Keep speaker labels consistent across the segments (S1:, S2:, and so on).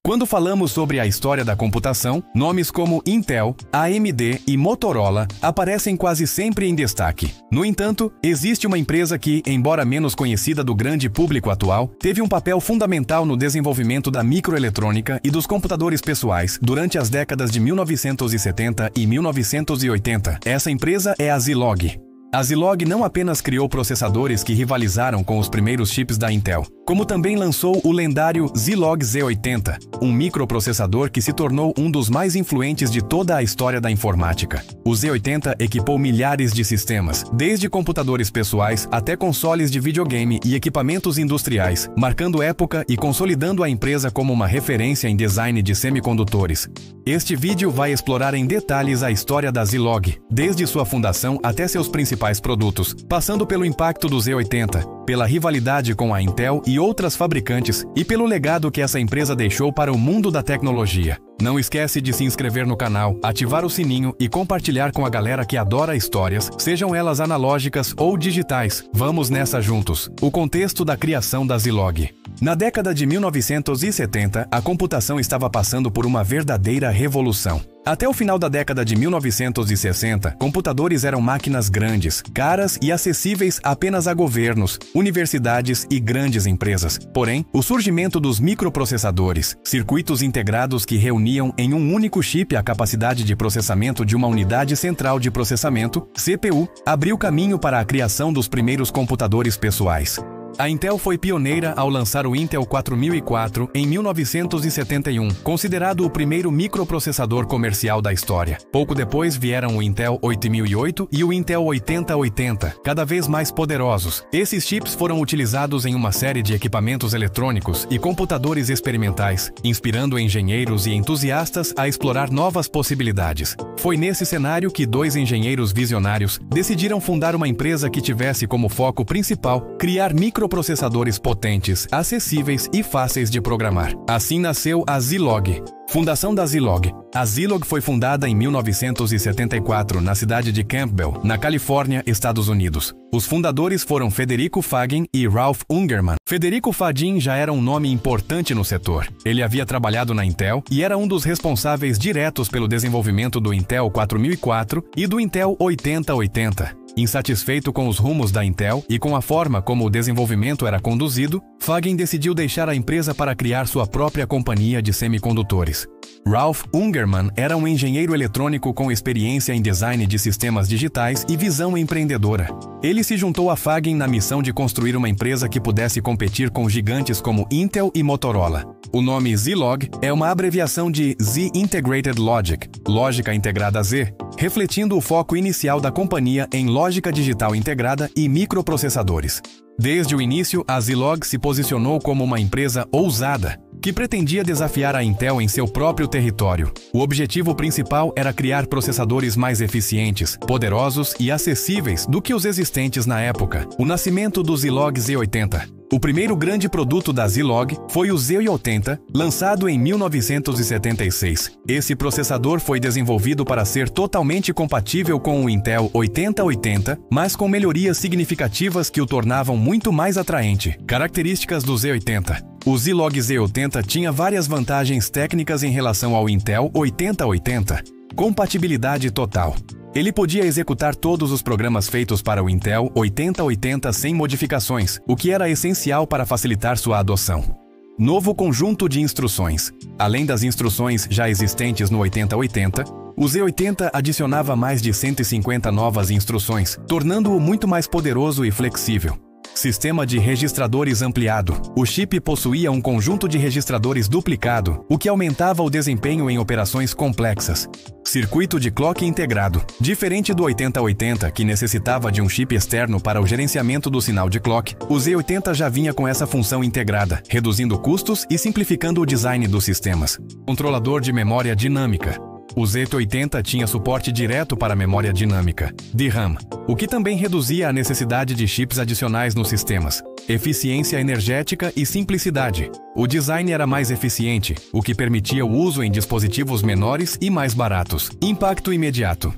S1: Quando falamos sobre a história da computação, nomes como Intel, AMD e Motorola aparecem quase sempre em destaque. No entanto, existe uma empresa que, embora menos conhecida do grande público atual, teve um papel fundamental no desenvolvimento da microeletrônica e dos computadores pessoais durante as décadas de 1970 e 1980. Essa empresa é a Zilog. A Zilog não apenas criou processadores que rivalizaram com os primeiros chips da Intel, como também lançou o lendário Zilog Z80, um microprocessador que se tornou um dos mais influentes de toda a história da informática. O Z80 equipou milhares de sistemas, desde computadores pessoais até consoles de videogame e equipamentos industriais, marcando época e consolidando a empresa como uma referência em design de semicondutores. Este vídeo vai explorar em detalhes a história da Zilog, desde sua fundação até seus principais produtos, passando pelo impacto do Z80, pela rivalidade com a Intel e outras fabricantes e pelo legado que essa empresa deixou para o mundo da tecnologia. Não esquece de se inscrever no canal, ativar o sininho e compartilhar com a galera que adora histórias, sejam elas analógicas ou digitais. Vamos nessa juntos. O contexto da criação da Zilog. Na década de 1970, a computação estava passando por uma verdadeira revolução. Até o final da década de 1960, computadores eram máquinas grandes, caras e acessíveis apenas a governos, universidades e grandes empresas. Porém, o surgimento dos microprocessadores, circuitos integrados que reuniam em um único chip a capacidade de processamento de uma unidade central de processamento, CPU, abriu caminho para a criação dos primeiros computadores pessoais. A Intel foi pioneira ao lançar o Intel 4004 em 1971, considerado o primeiro microprocessador comercial da história. Pouco depois vieram o Intel 8008 e o Intel 8080, cada vez mais poderosos. Esses chips foram utilizados em uma série de equipamentos eletrônicos e computadores experimentais, inspirando engenheiros e entusiastas a explorar novas possibilidades. Foi nesse cenário que dois engenheiros visionários decidiram fundar uma empresa que tivesse como foco principal criar microprocessadores potentes, acessíveis e fáceis de programar. Assim nasceu a Zilog. Fundação da Zilog. A Zilog foi fundada em 1974 na cidade de Campbell, na Califórnia, Estados Unidos. Os fundadores foram Federico Faggin e Ralph Ungerman. Federico Faggin já era um nome importante no setor. Ele havia trabalhado na Intel e era um dos responsáveis diretos pelo desenvolvimento do Intel 4004 e do Intel 8080. Insatisfeito com os rumos da Intel e com a forma como o desenvolvimento era conduzido, Faggin decidiu deixar a empresa para criar sua própria companhia de semicondutores. Ralph Ungerman era um engenheiro eletrônico com experiência em design de sistemas digitais e visão empreendedora. Ele se juntou a Faggin na missão de construir uma empresa que pudesse competir com gigantes como Intel e Motorola. O nome Zilog é uma abreviação de Z Integrated Logic, lógica integrada Z, refletindo o foco inicial da companhia em lógica digital integrada e microprocessadores. Desde o início, a Zilog se posicionou como uma empresa ousada, que pretendia desafiar a Intel em seu próprio território. O objetivo principal era criar processadores mais eficientes, poderosos e acessíveis do que os existentes na época. O nascimento do Zilog Z80. O primeiro grande produto da Zilog foi o Z80, lançado em 1976. Esse processador foi desenvolvido para ser totalmente compatível com o Intel 8080, mas com melhorias significativas que o tornavam muito mais atraente. Características do Z80. O Zilog Z80 tinha várias vantagens técnicas em relação ao Intel 8080. Compatibilidade total. Ele podia executar todos os programas feitos para o Intel 8080 sem modificações, o que era essencial para facilitar sua adoção. Novo conjunto de instruções. Além das instruções já existentes no 8080, o Z80 adicionava mais de 150 novas instruções, tornando-o muito mais poderoso e flexível. Sistema de registradores ampliado. O chip possuía um conjunto de registradores duplicado, o que aumentava o desempenho em operações complexas. Circuito de clock integrado. Diferente do 8080, que necessitava de um chip externo para o gerenciamento do sinal de clock, o Z80 já vinha com essa função integrada, reduzindo custos e simplificando o design dos sistemas. Controlador de memória dinâmica. O Z80 tinha suporte direto para memória dinâmica, DRAM, o que também reduzia a necessidade de chips adicionais nos sistemas. Eficiência energética e simplicidade. O design era mais eficiente, o que permitia o uso em dispositivos menores e mais baratos. Impacto imediato.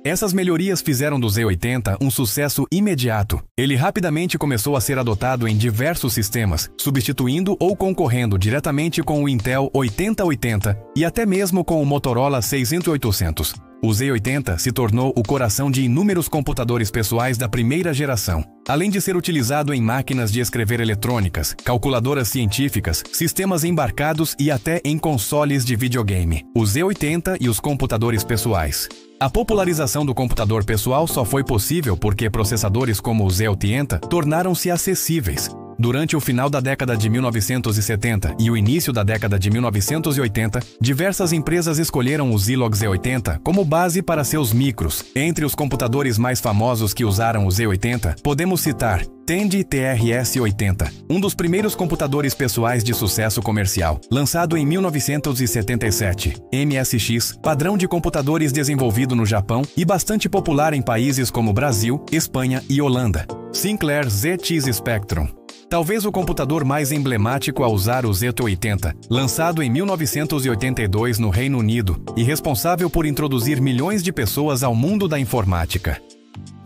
S1: Essas melhorias fizeram do Z80 um sucesso imediato. Ele rapidamente começou a ser adotado em diversos sistemas, substituindo ou concorrendo diretamente com o Intel 8080 e até mesmo com o Motorola 600-800. O Z80 se tornou o coração de inúmeros computadores pessoais da primeira geração. Além de ser utilizado em máquinas de escrever eletrônicas, calculadoras científicas, sistemas embarcados e até em consoles de videogame. O Z80 e os computadores pessoais. A popularização do computador pessoal só foi possível porque processadores como o Z80 tornaram-se acessíveis. Durante o final da década de 1970 e o início da década de 1980, diversas empresas escolheram o Zilog Z80 como base para seus micros. Entre os computadores mais famosos que usaram o Z80, podemos citar Tandy TRS-80, um dos primeiros computadores pessoais de sucesso comercial, lançado em 1977. MSX, padrão de computadores desenvolvido no Japão e bastante popular em países como Brasil, Espanha e Holanda. Sinclair ZX Spectrum. Talvez o computador mais emblemático a usar o Z80, lançado em 1982 no Reino Unido e responsável por introduzir milhões de pessoas ao mundo da informática.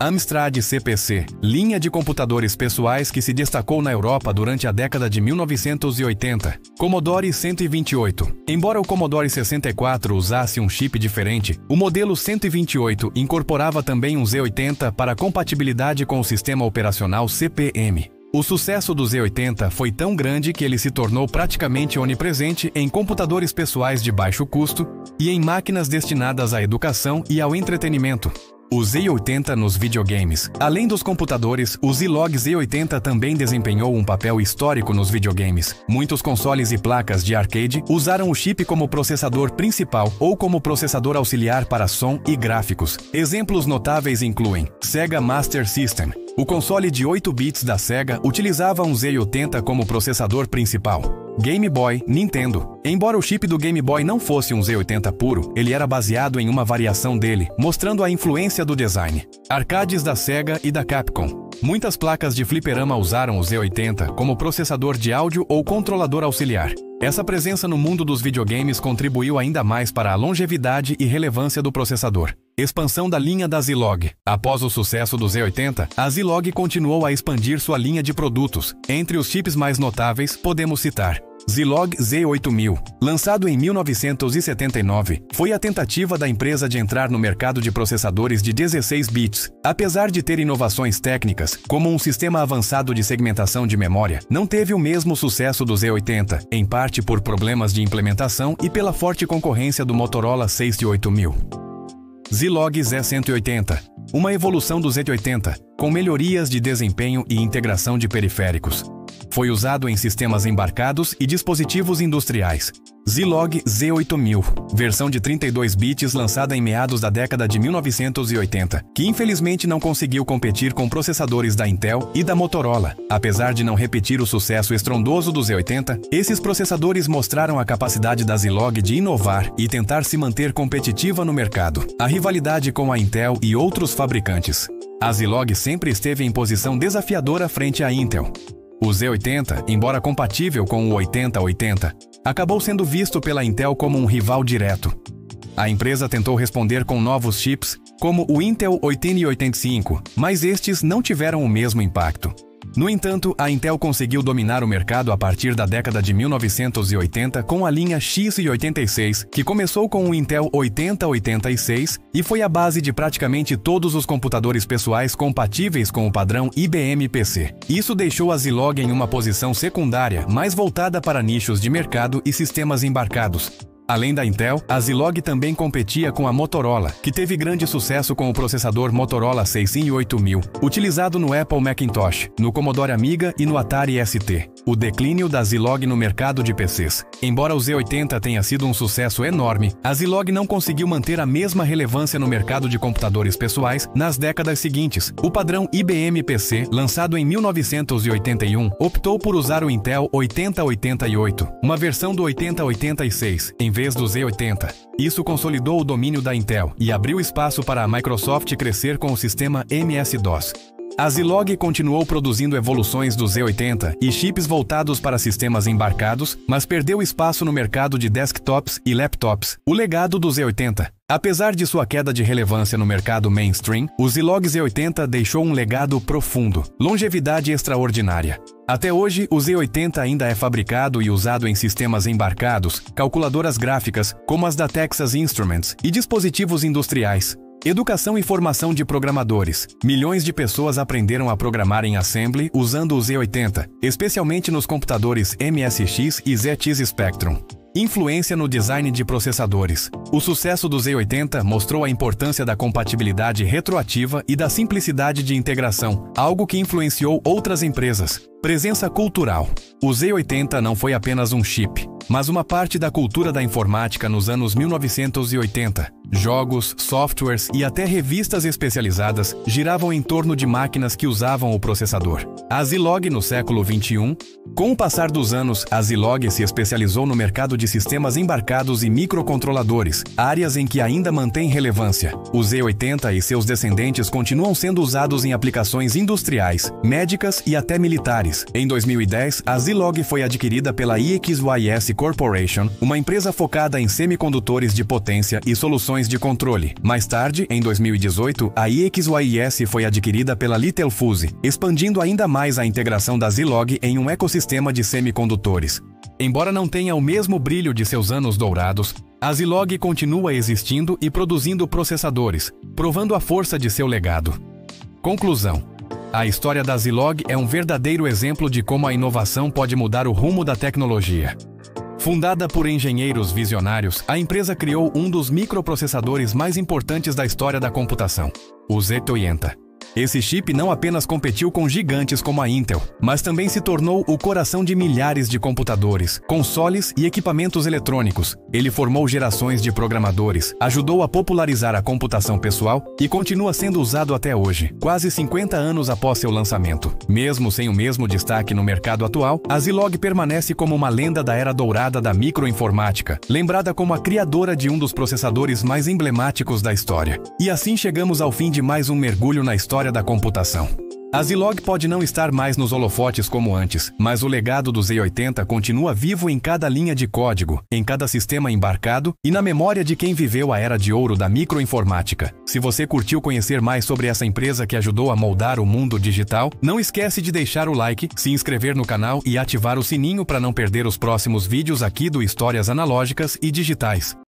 S1: Amstrad CPC, linha de computadores pessoais que se destacou na Europa durante a década de 1980. Commodore 128. Embora o Commodore 64 usasse um chip diferente, o modelo 128 incorporava também um Z80 para compatibilidade com o sistema operacional CP/M. O sucesso do Z80 foi tão grande que ele se tornou praticamente onipresente em computadores pessoais de baixo custo e em máquinas destinadas à educação e ao entretenimento. O Z80 nos videogames. Além dos computadores, o Zilog Z80 também desempenhou um papel histórico nos videogames. Muitos consoles e placas de arcade usaram o chip como processador principal ou como processador auxiliar para som e gráficos. Exemplos notáveis incluem Sega Master System. O console de 8 bits da Sega utilizava um Z80 como processador principal. Game Boy, Nintendo. Embora o chip do Game Boy não fosse um Z80 puro, ele era baseado em uma variação dele, mostrando a influência do design. Arcades da Sega e da Capcom. Muitas placas de fliperama usaram o Z80 como processador de áudio ou controlador auxiliar. Essa presença no mundo dos videogames contribuiu ainda mais para a longevidade e relevância do processador. Expansão da linha da Zilog. Após o sucesso do Z80, a Zilog continuou a expandir sua linha de produtos. Entre os chips mais notáveis, podemos citar Zilog Z8000, lançado em 1979, foi a tentativa da empresa de entrar no mercado de processadores de 16 bits. Apesar de ter inovações técnicas, como um sistema avançado de segmentação de memória, não teve o mesmo sucesso do Z80, em parte por problemas de implementação e pela forte concorrência do Motorola 68000. Zilog Z180, uma evolução do Z80, com melhorias de desempenho e integração de periféricos. Foi usado em sistemas embarcados e dispositivos industriais. Zilog Z8000, versão de 32 bits lançada em meados da década de 1980, que infelizmente não conseguiu competir com processadores da Intel e da Motorola. Apesar de não repetir o sucesso estrondoso do Z80, esses processadores mostraram a capacidade da Zilog de inovar e tentar se manter competitiva no mercado. A rivalidade com a Intel e outros fabricantes. A Zilog sempre esteve em posição desafiadora frente à Intel. O Z80, embora compatível com o 8080, acabou sendo visto pela Intel como um rival direto. A empresa tentou responder com novos chips, como o Intel 8085, mas estes não tiveram o mesmo impacto. No entanto, a Intel conseguiu dominar o mercado a partir da década de 1980 com a linha X86, que começou com o Intel 8086 e foi a base de praticamente todos os computadores pessoais compatíveis com o padrão IBM PC. Isso deixou a Zilog em uma posição secundária, mais voltada para nichos de mercado e sistemas embarcados. Além da Intel, a Zilog também competia com a Motorola, que teve grande sucesso com o processador Motorola 68000, utilizado no Apple Macintosh, no Commodore Amiga e no Atari ST. O declínio da Zilog no mercado de PCs. Embora o Z80 tenha sido um sucesso enorme, a Zilog não conseguiu manter a mesma relevância no mercado de computadores pessoais nas décadas seguintes. O padrão IBM PC, lançado em 1981, optou por usar o Intel 8088, uma versão do 8086, em vez do Z80. Isso consolidou o domínio da Intel e abriu espaço para a Microsoft crescer com o sistema MS-DOS. A Zilog continuou produzindo evoluções do Z80 e chips voltados para sistemas embarcados, mas perdeu espaço no mercado de desktops e laptops. O legado do Z80. Apesar de sua queda de relevância no mercado mainstream, o Zilog Z80 deixou um legado profundo, longevidade extraordinária. Até hoje, o Z80 ainda é fabricado e usado em sistemas embarcados, calculadoras gráficas, como as da Texas Instruments, e dispositivos industriais. Educação e formação de programadores. Milhões de pessoas aprenderam a programar em Assembly usando o Z80, especialmente nos computadores MSX e ZX Spectrum. Influência no design de processadores. O sucesso do Z80 mostrou a importância da compatibilidade retroativa e da simplicidade de integração, algo que influenciou outras empresas. Presença cultural. O Z80 não foi apenas um chip, mas uma parte da cultura da informática nos anos 1980. Jogos, softwares e até revistas especializadas giravam em torno de máquinas que usavam o processador. A Zilog no século XXI. Com o passar dos anos, a Zilog se especializou no mercado de sistemas embarcados e microcontroladores, áreas em que ainda mantém relevância. O Z80 e seus descendentes continuam sendo usados em aplicações industriais, médicas e até militares. Em 2010, a Zilog foi adquirida pela EXYS Corporation, uma empresa focada em semicondutores de potência e soluções de controle. Mais tarde, em 2018, a EXYS foi adquirida pela Littelfuse, expandindo ainda mais a integração da Zilog em um ecossistema de semicondutores. Embora não tenha o mesmo brilho de seus anos dourados, a Zilog continua existindo e produzindo processadores, provando a força de seu legado. Conclusão. A história da Zilog é um verdadeiro exemplo de como a inovação pode mudar o rumo da tecnologia. Fundada por engenheiros visionários, a empresa criou um dos microprocessadores mais importantes da história da computação, o Z80. Esse chip não apenas competiu com gigantes como a Intel, mas também se tornou o coração de milhares de computadores, consoles e equipamentos eletrônicos. Ele formou gerações de programadores, ajudou a popularizar a computação pessoal e continua sendo usado até hoje, quase 50 anos após seu lançamento. Mesmo sem o mesmo destaque no mercado atual, a Zilog permanece como uma lenda da era dourada da microinformática, lembrada como a criadora de um dos processadores mais emblemáticos da história. E assim chegamos ao fim de mais um mergulho na história da computação. A Zilog pode não estar mais nos holofotes como antes, mas o legado do Z80 continua vivo em cada linha de código, em cada sistema embarcado e na memória de quem viveu a era de ouro da microinformática. Se você curtiu conhecer mais sobre essa empresa que ajudou a moldar o mundo digital, não esquece de deixar o like, se inscrever no canal e ativar o sininho para não perder os próximos vídeos aqui do Histórias Analógicas e Digitais.